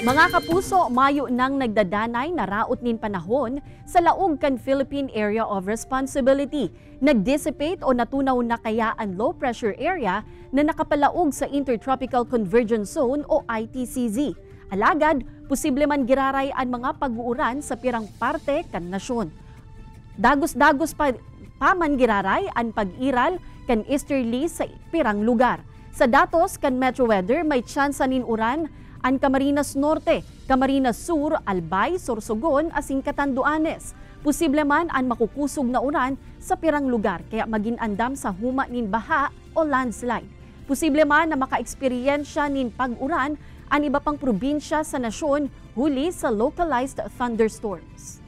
Mga kapuso, mayo nang nagdadanay na raot nin panahon sa laog kan Philippine Area of Responsibility. Nag-dissipate o natunaw na kaya ang low pressure area na nakapalaog sa Intertropical Convergence Zone o ITCZ. Alagad, posible man giraray ang mga pag-uuran sa pirang parte kan nasyon. Dagos-dagos pa man giraray ang pag-iral kan easterly sa pirang lugar. Sa datos kan Metro Weather, may tsansa nin uran ang Camarines Norte, Camarines Sur, Albay, Sorsogon, asing Catanduanes. Posible man ang makukusog na uran sa pirang lugar kaya maging andam sa huma nin baha o landslide. Posible man na maka-eksperyensya nin pag-uran ang iba pang probinsya sa nasyon huli sa localized thunderstorms.